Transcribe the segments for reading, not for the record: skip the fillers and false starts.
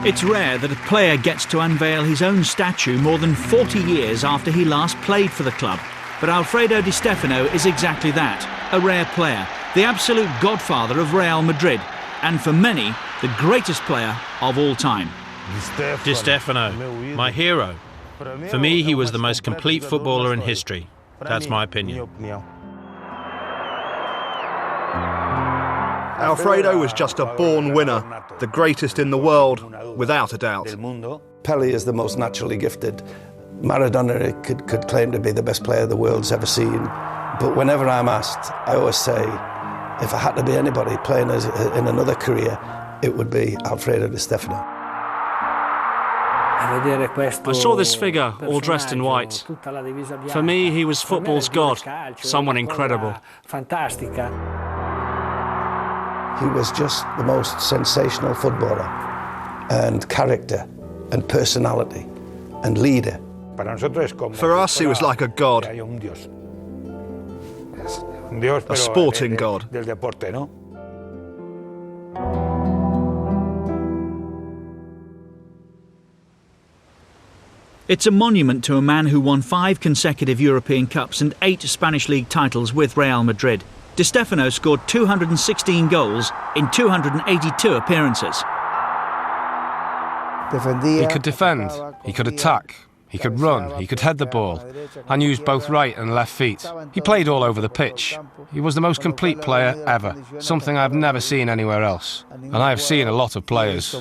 It's rare that a player gets to unveil his own statue more than 40 years after he last played for the club. But Alfredo Di Stefano is exactly that, a rare player, the absolute godfather of Real Madrid, and for many, the greatest player of all time. Di Stefano, my hero. For me, he was the most complete footballer in history. That's my opinion. Alfredo was just a born winner, the greatest in the world, without a doubt. Pelé is the most naturally gifted. Maradona could claim to be the best player the world's ever seen. But whenever I'm asked, I always say, if I had to be anybody playing in another career, it would be Alfredo Di Stefano. I saw this figure, all dressed in white. For me, he was football's god, someone incredible. He was just the most sensational footballer, and character, and personality, and leader. For us, he was like a god, a sporting god. It's a monument to a man who won 5 consecutive European Cups and 8 Spanish League titles with Real Madrid. Di Stefano scored 216 goals in 282 appearances. He could defend, he could attack, he could run, he could head the ball, and used both right and left feet. He played all over the pitch. He was the most complete player ever, something I've never seen anywhere else. And I have seen a lot of players.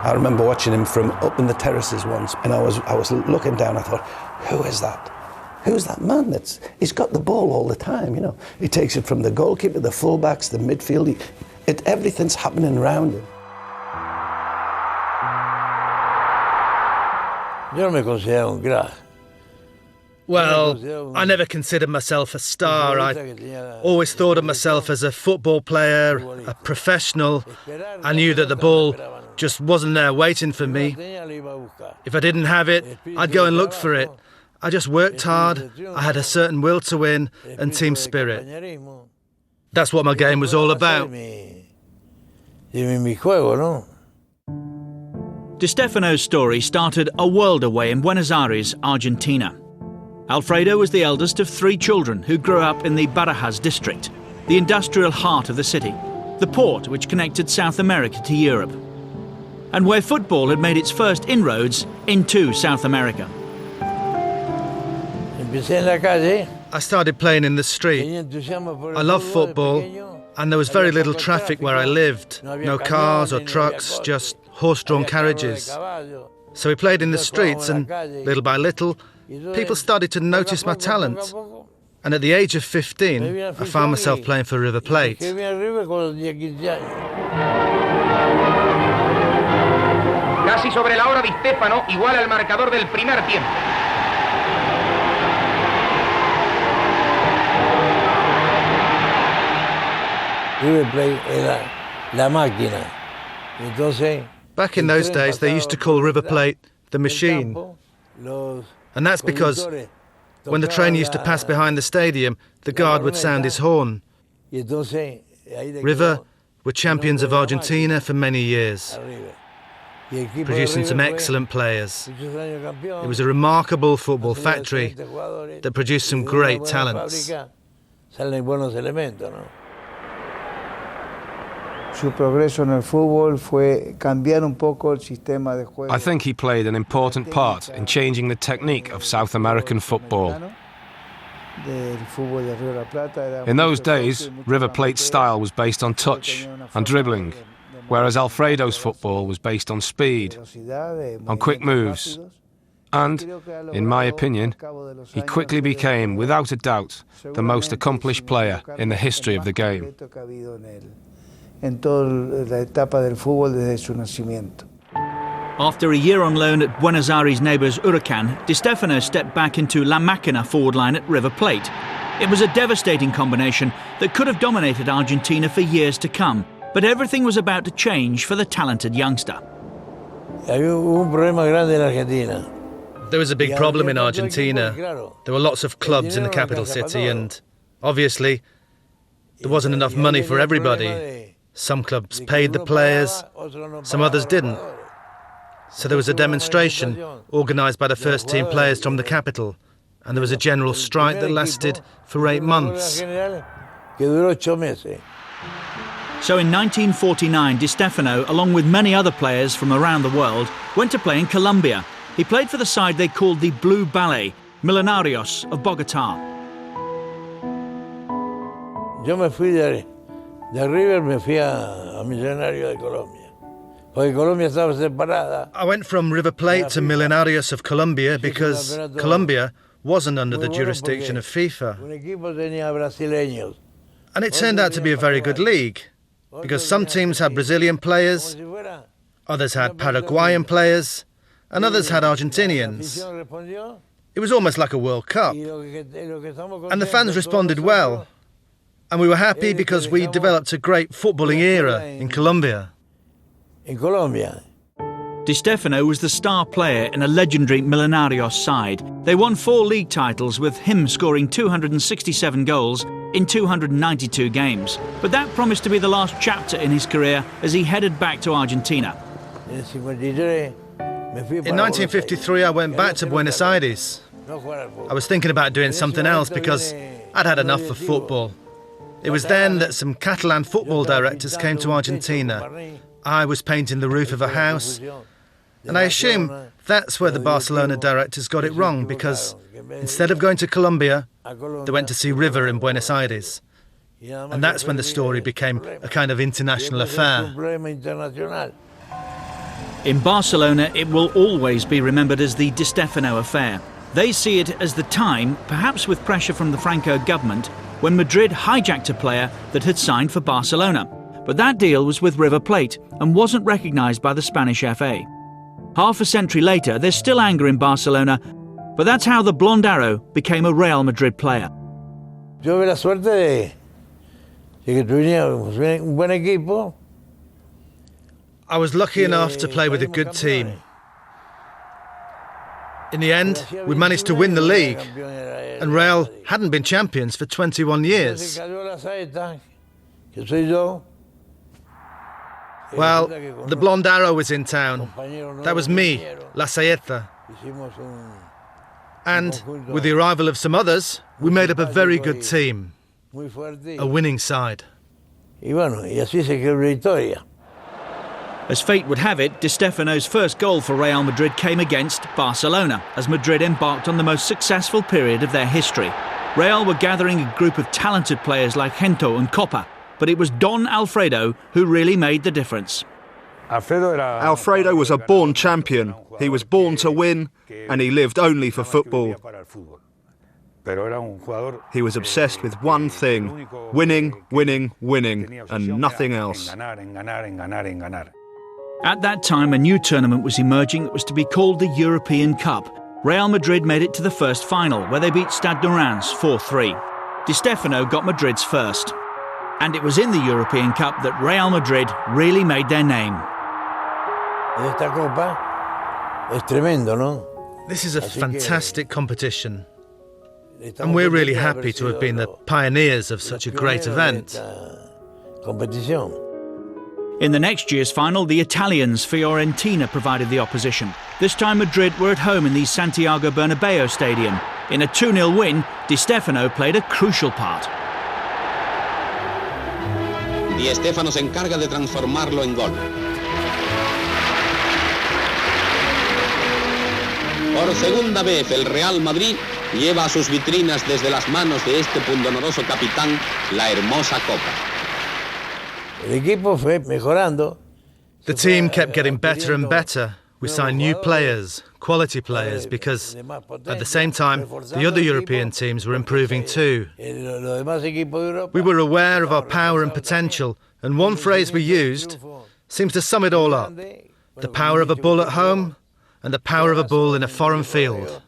I remember watching him from up in the terraces once, and I was looking down. I thought, who is that? Who's that man? He's got the ball all the time. You know, he takes it from the goalkeeper, the fullbacks, the midfield. Everything's happening around him. Well, I never considered myself a star. I always thought of myself as a football player, a professional. I knew that the ball just wasn't there waiting for me. If I didn't have it, I'd go and look for it. I just worked hard. I had a certain will to win and team spirit. That's what my game was all about. Di Stefano's story started a world away in Buenos Aires, Argentina. Alfredo was the eldest of 3 children who grew up in the Barajas district, the industrial heart of the city, the port which connected South America to Europe, and where football had made its first inroads into South America. I started playing in the street. I love football, and there was very little traffic where I lived. No cars or trucks, just horse-drawn carriages. So we played in the streets, and little by little, people started to notice my talent. And at the age of 15, I found myself playing for River Plate. Casi sobre la hora Di Stefano, igual al marcador del primer tiempo. River Plate era la máquina. Entonces, back in those days, they used to call River Plate the machine. And that's because when the train used to pass behind the stadium, the guard would sound his horn. River were champions of Argentina for many years, producing some excellent players. It was a remarkable football factory that produced some great talents. I think he played an important part in changing the technique of South American football. In those days, River Plate's style was based on touch and dribbling, whereas Alfredo's football was based on speed, on quick moves. And, in my opinion, he quickly became, without a doubt, the most accomplished player in the history of the game. After a year on loan at Buenos Aires neighbours Huracan, Di Stefano stepped back into La Máquina forward line at River Plate. It was a devastating combination that could have dominated Argentina for years to come, but everything was about to change for the talented youngster. There was a big problem in Argentina. There were lots of clubs in the capital city, and obviously There wasn't enough money for everybody. Some clubs paid the players, some others didn't. So there was a demonstration organised by the first-team players from the capital, and there was a general strike that lasted for 8 months. So in 1949, Di Stefano, along with many other players from around the world, went to play in Colombia. He played for the side they called the Blue Ballet, Millonarios of Bogotá. Yo me fui de River, me fui a Millonarios de Colombia. Porque Colombia estaba separada. I went from River Plate to Millonarios of Colombia because Colombia wasn't under the jurisdiction of FIFA. Un equipo tenía brasileños. And it turned out to be a very good league, because some teams had Brazilian players, others had Paraguayan players, and others had Argentinians. It was almost like a World Cup. And the fans responded well. And we were happy because we developed a great footballing era in Colombia. Di Stefano was the star player in a legendary Millonarios side. They won 4 league titles, with him scoring 267 goals in 292 games. But that promised to be the last chapter in his career as he headed back to Argentina. In 1953, I went back to Buenos Aires. I was thinking about doing something else because I'd had enough of football. It was then that some Catalan football directors came to Argentina. I was painting the roof of a house, and I assume that's where the Barcelona directors got it wrong, because instead of going to Colombia, they went to see River in Buenos Aires. And that's when the story became a kind of international affair. In Barcelona, it will always be remembered as the Di Stefano affair. They see it as the time, perhaps with pressure from the Franco government, when Madrid hijacked a player that had signed for Barcelona. But that deal was with River Plate and wasn't recognised by the Spanish FA. Half a century later, there's still anger in Barcelona, but that's how the Blonde Arrow became a Real Madrid player. Yo tuve la suerte de que teníamos un buen equipo. I was lucky enough to play with a good team. In the end, we managed to win the league, and Real hadn't been champions for 21 years. Well, the Blonde Arrow was in town. That was me, La Saeta. And with the arrival of some others, we made up a very good team, a winning side. As fate would have it, Di Stefano's first goal for Real Madrid came against Barcelona, as Madrid embarked on the most successful period of their history. Real were gathering a group of talented players like Gento and Copa, but it was Don Alfredo who really made the difference. Alfredo was a born champion. He was born to win, and he lived only for football. He was obsessed with one thing: winning, winning, winning, and nothing else. At that time, a new tournament was emerging that was to be called the European Cup. Real Madrid made it to the first final, where they beat Stade de Reims 4-3. Di Stefano got Madrid's first. And it was in the European Cup that Real Madrid really made their name. This is a fantastic competition, and we're really happy to have been the pioneers of such a great event. In the next year's final, the Italians, Fiorentina, provided the opposition. This time Madrid were at home in the Santiago Bernabeu stadium. In a 2-0 win, Di Stefano played a crucial part. Di Stefano se encarga de transformarlo en gol. Por segunda vez el Real Madrid lleva a sus vitrinas desde las manos de este pundonoroso capitán la hermosa copa. The team kept getting better and better. We signed new players, quality players, because at the same time, the other European teams were improving too. We were aware of our power and potential, and one phrase we used seems to sum it all up: the power of a bull at home and the power of a bull in a foreign field.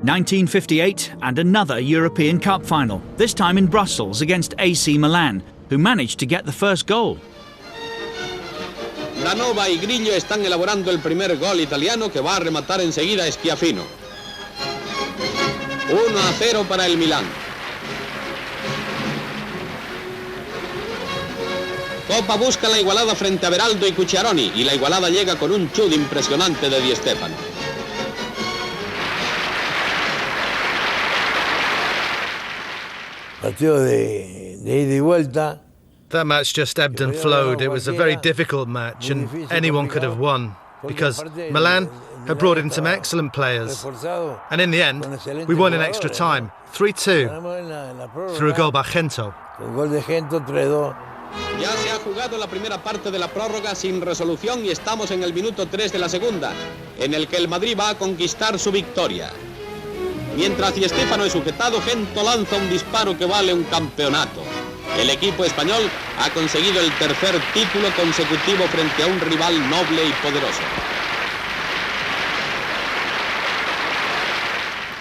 1958 and another European Cup final, this time in Brussels against AC Milan, who managed to get the first goal. Lanova y Grillo están elaborando el primer gol italiano que va a rematar enseguida Schiaffino. 1-0 para el Milán. Copa busca la igualada frente a Beraldo y Cucciaroni y la igualada llega con un chut impresionante de Di Stefano. Partido de ida y vuelta. That match just ebbed and flowed. It was a very difficult match and anyone could have won because Milan had brought in some excellent players. And in the end, we won in extra time, 3-2, through a goal by Gento. Ya se ha jugado la primera parte de la prórroga sin resolución y estamos en el minuto 3 de la segunda, en el que el Madrid va a conquistar su victoria. Mientras Di Stefano es sujetado, Gento lanza un disparo que vale un campeonato. El equipo español ha conseguido el tercer título consecutivo frente a un rival noble y poderoso.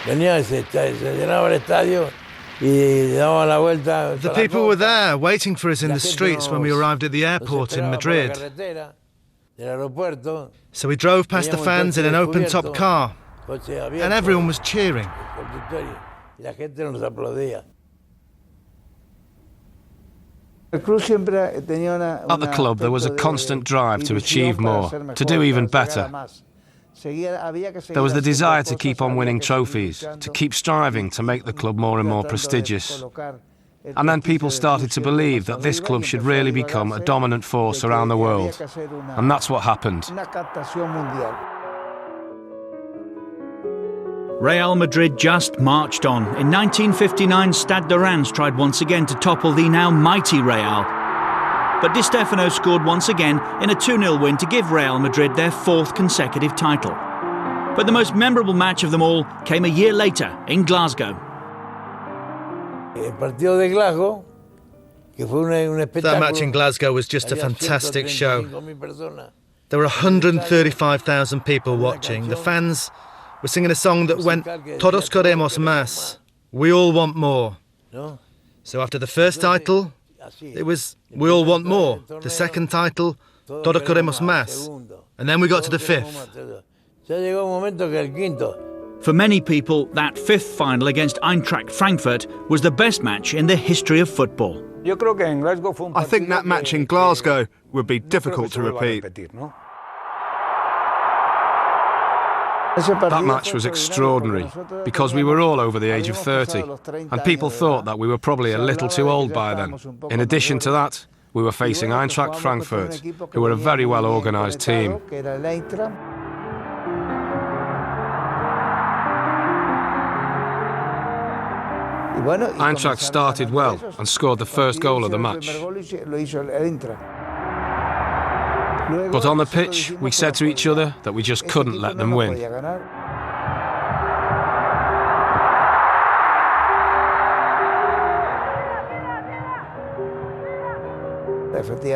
Venía, se llenaba el estadio y daba la vuelta. The people were there waiting for us in the streets when we arrived at the airport in Madrid. So we drove past the fans in an open-top car and everyone was cheering. At the club, there was a constant drive to achieve more, to do even better. There was the desire to keep on winning trophies, to keep striving to make the club more and more prestigious. And then people started to believe that this club should really become a dominant force around the world. And that's what happened. Real Madrid just marched on. In 1959, Stade de Reims tried once again to topple the now mighty Real. But Di Stefano scored once again in a 2-0 win to give Real Madrid their 4th consecutive title. But the most memorable match of them all came a year later in Glasgow. That match in Glasgow was just a fantastic show. There were 135,000 people watching. The fans were singing a song that went, Todos queremos más, we all want more. So after the first title, it was, we all want more. The second title, Todos queremos más. And then we got to the 5th. For many people, that 5th final against Eintracht Frankfurt was the best match in the history of football. I think that match in Glasgow would be difficult to repeat. That match was extraordinary because we were all over the age of 30 and people thought that we were probably a little too old by then. In addition to that, we were facing Eintracht Frankfurt, who were a very well organised team. Eintracht started well and scored the first goal of the match. But on the pitch, we said to each other that we just couldn't let them win.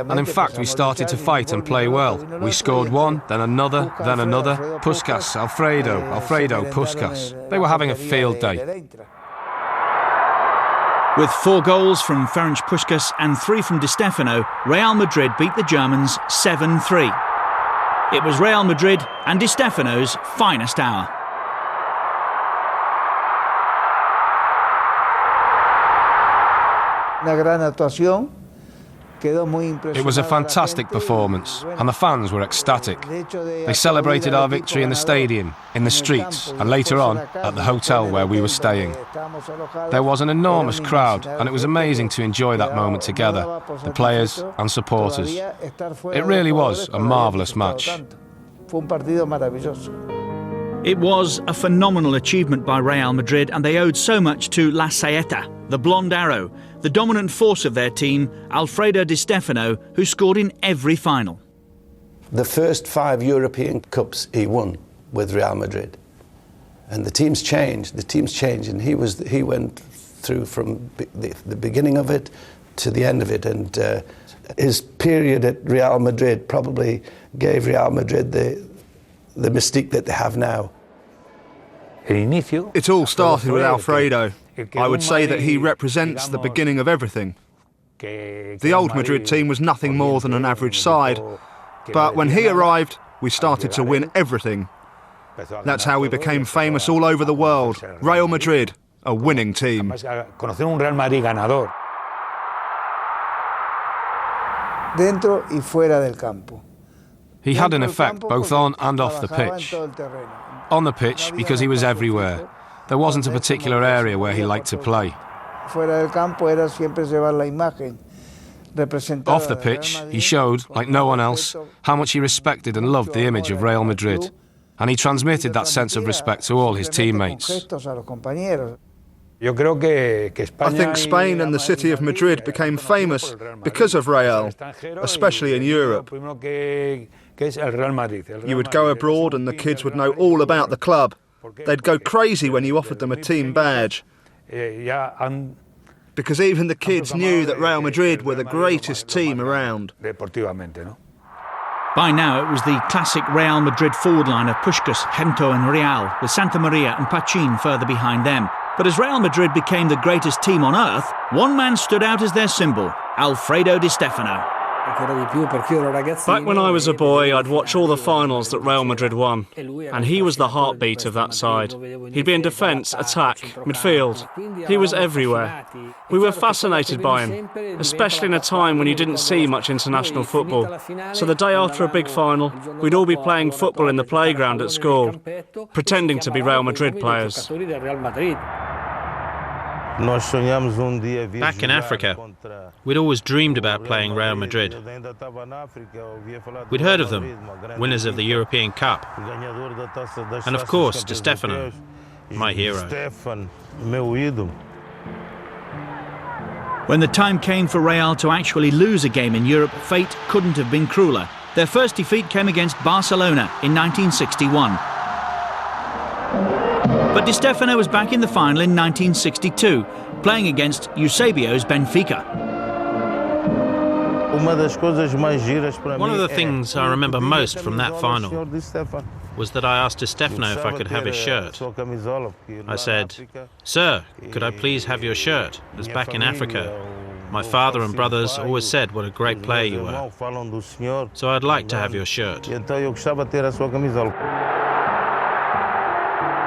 And in fact, we started to fight and play well. We scored one, then another, then another. Puskás, Alfredo, Puskás. They were having a field day. With 4 goals from Ferenc Puskás and 3 from Di Stefano, Real Madrid beat the Germans 7-3. It was Real Madrid and Di Stefano's finest hour. It was a fantastic performance, and the fans were ecstatic. They celebrated our victory in the stadium, in the streets, and later on at the hotel where we were staying. There was an enormous crowd, and it was amazing to enjoy that moment together, the players and supporters. It really was a marvellous match. It was a phenomenal achievement by Real Madrid, and they owed so much to La Saeta, the blonde arrow, the dominant force of their team, Alfredo Di Stefano, who scored in every final. The first 5 European Cups he won with Real Madrid. And the teams changed, and he went through from the beginning of it to the end of it. And his period at Real Madrid probably gave Real Madrid the mystique that they have now. It all started with Alfredo. I would say that he represents the beginning of everything. The old Madrid team was nothing more than an average side, But when he arrived, we started to win everything. That's how we became famous all over the world. Real Madrid, a winning team. He had an effect both on and off the pitch. On the pitch, because he was everywhere. There wasn't a particular area where he liked to play. Off the pitch, he showed, like no one else, how much he respected and loved the image of Real Madrid. And he transmitted that sense of respect to all his teammates. I think Spain and the city of Madrid became famous because of Real, especially in Europe. You would go abroad and the kids would know all about the club. They'd go crazy when you offered them a team badge. Because even the kids knew that Real Madrid were the greatest team around. By now it was the classic Real Madrid forward line of Puskás, Gento and Real, with Santa Maria and Pachín further behind them. But as Real Madrid became the greatest team on earth, one man stood out as their symbol, Alfredo Di Stefano. Back when I was a boy, I'd watch all the finals that Real Madrid won, and he was the heartbeat of that side. He'd be in defence, attack, midfield. He was everywhere. We were fascinated by him, especially in a time when you didn't see much international football. So the day after a big final, we'd all be playing football in the playground at school, pretending to be Real Madrid players. Back in Africa, we'd always dreamed about playing Real Madrid. We'd heard of them, winners of the European Cup. And of course, Di Stefano, my hero. When the time came for Real to actually lose a game in Europe, fate couldn't have been crueler. Their first defeat came against Barcelona in 1961. But Di Stefano was back in the final in 1962, playing against Eusebio's Benfica. One of the things I remember most from that final was that I asked Di Stefano if I could have his shirt. I said, "Sir, could I please have your shirt? As back in Africa, my father and brothers always said what a great player you were. So I'd like to have your shirt."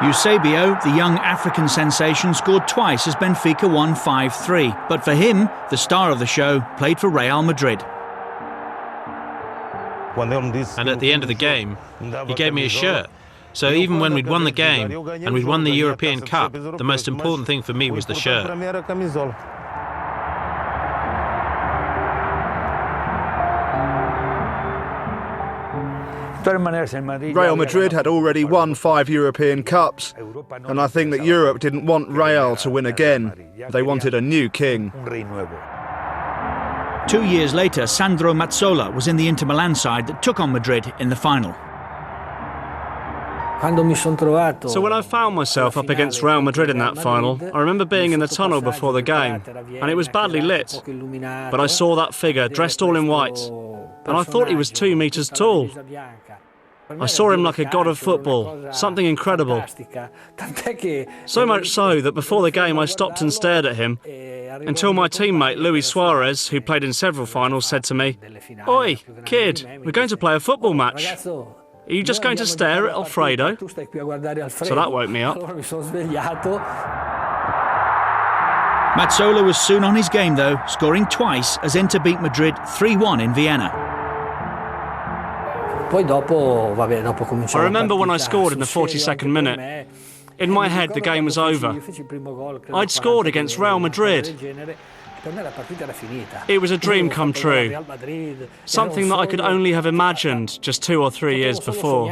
Eusebio, the young African sensation, scored twice as Benfica won 5-3. But for him, the star of the show played for Real Madrid. And at the end of the game, he gave me a shirt. So even when we'd won the game and we'd won the European Cup, the most important thing for me was the shirt. Real Madrid had already won 5 European Cups, and I think that Europe didn't want Real to win again. They wanted a new king. 2 years later, Sandro Mazzola was in the Inter Milan side that took on Madrid in the final. So when I found myself up against Real Madrid in that final, I remember being in the tunnel before the game, and it was badly lit. But I saw that figure dressed all in white, and I thought he was 2 meters tall. I saw him like a god of football, something incredible. So much so that before the game I stopped and stared at him, until my teammate Luis Suarez, who played in several finals, said to me, "Oi, kid, we're going to play a football match. Are you just going to stare at Alfredo?" So that woke me up. Mazzola was soon on his game though, scoring twice as Inter beat Madrid 3-1 in Vienna. I remember when I scored in the 42nd minute. In my head, the game was over. I'd scored against Real Madrid. It was a dream come true, something that I could only have imagined just 2 or 3 years before.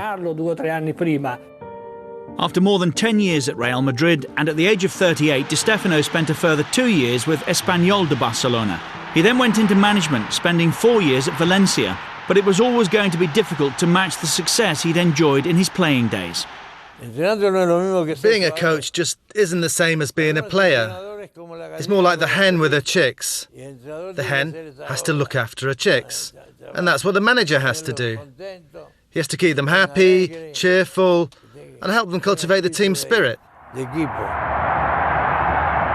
After more than 10 years at Real Madrid, and at the age of 38, Di Stefano spent a further 2 years with Espanyol de Barcelona. He then went into management, spending 4 years at Valencia, but it was always going to be difficult to match the success he'd enjoyed in his playing days. Being a coach just isn't the same as being a player. It's more like the hen with her chicks. The hen has to look after her chicks, and that's what the manager has to do. He has to keep them happy, cheerful, and help them cultivate the team spirit.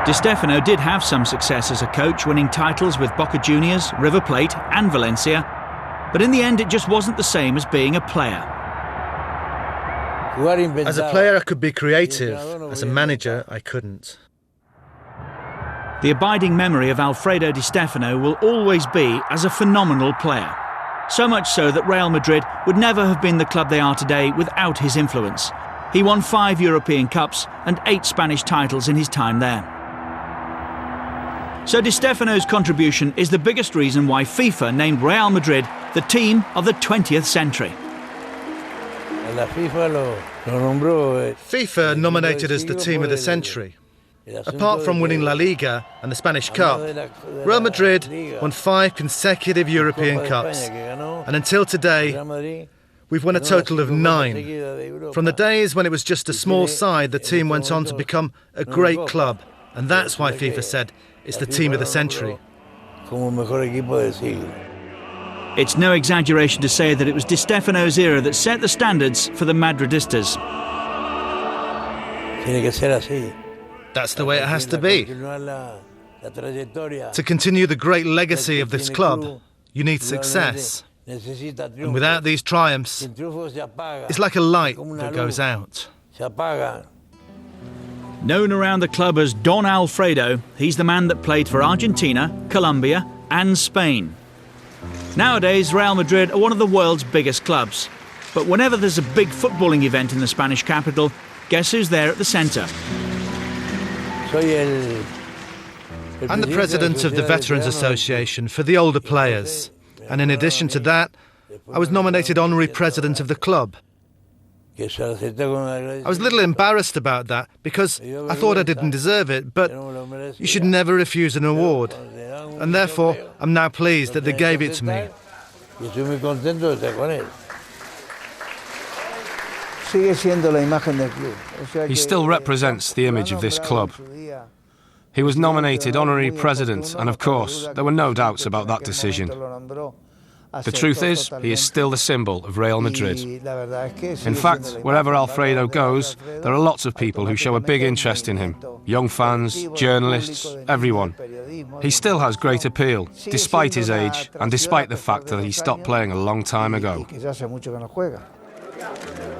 Di Stefano did have some success as a coach, winning titles with Boca Juniors, River Plate and Valencia. But in the end, it just wasn't the same as being a player. As a player, I could be creative. As a manager, I couldn't. The abiding memory of Alfredo Di Stefano will always be as a phenomenal player. So much so that Real Madrid would never have been the club they are today without his influence. He won 5 European Cups and 8 Spanish titles in his time there. So Di Stefano's contribution is the biggest reason why FIFA named Real Madrid the team of the 20th century. FIFA nominated us the team of the century. Apart from winning La Liga and the Spanish Cup, Real Madrid won 5 consecutive European Cups, and until today, we've won a total of 9. From the days when it was just a small side, the team went on to become a great club, and that's why FIFA said it's the team of the century. It's no exaggeration to say that it was Di Stefano's era that set the standards for the Madridistas. That's the way it has to be. To continue the great legacy of this club, you need success. And without these triumphs, it's like a light that goes out. Known around the club as Don Alfredo, he's the man that played for Argentina, Colombia and Spain. Nowadays, Real Madrid are one of the world's biggest clubs. But whenever there's a big footballing event in the Spanish capital, guess who's there at the centre? I'm the president of the Veterans Association for the older players. And in addition to that, I was nominated honorary president of the club. I was a little embarrassed about that because I thought I didn't deserve it, but you should never refuse an award. And therefore, I'm now pleased that they gave it to me. He still represents the image of this club. He was nominated honorary president, and of course, there were no doubts about that decision. The truth is, he is still the symbol of Real Madrid. In fact, wherever Alfredo goes, there are lots of people who show a big interest in him. Young fans, journalists, everyone. He still has great appeal, despite his age, and despite the fact that he stopped playing a long time ago.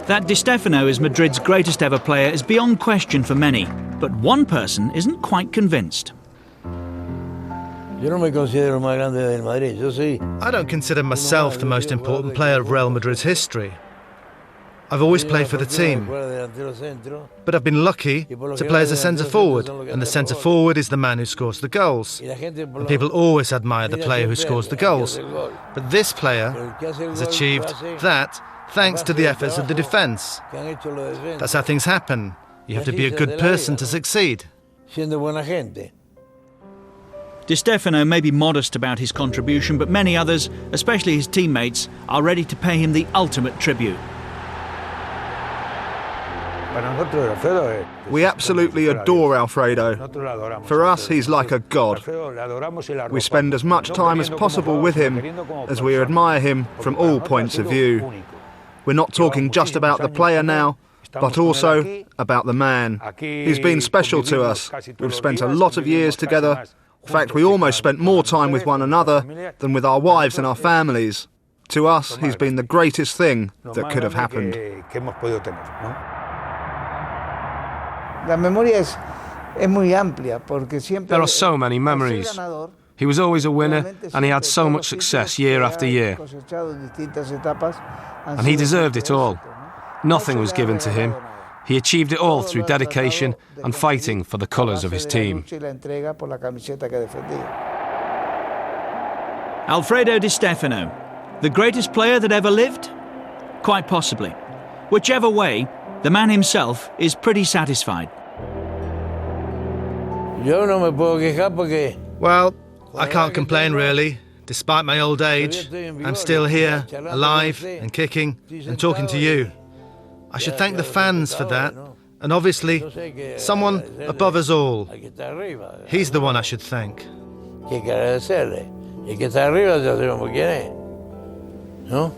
That Di Stefano is Madrid's greatest ever player is beyond question for many, but one person isn't quite convinced. I don't consider myself the most important player of Real Madrid's history. I've always played for the team, but I've been lucky to play as a centre-forward, and the centre-forward is the man who scores the goals. And people always admire the player who scores the goals. But this player has achieved that thanks to the efforts of the defence. That's how things happen. You have to be a good person to succeed. Di Stefano may be modest about his contribution, but many others, especially his teammates, are ready to pay him the ultimate tribute. We absolutely adore Alfredo. For us, he's like a god. We spend as much time as possible with him as we admire him from all points of view. We're not talking just about the player now, but also about the man. He's been special to us. We've spent a lot of years together. In fact, we almost spent more time with one another than with our wives and our families. To us, he's been the greatest thing that could have happened. There are so many memories. He was always a winner, and he had so much success year after year. And he deserved it all. Nothing was given to him. He achieved it all through dedication and fighting for the colours of his team. Alfredo Di Stefano, the greatest player that ever lived? Quite possibly. Whichever way, the man himself is pretty satisfied. Well, I can't complain really. Despite my old age, I'm still here, alive and kicking and talking to you. I should thank the fans for that, and obviously, someone above us all. He's the one I should thank. El que está arriba ya sabemos quién es, ¿no?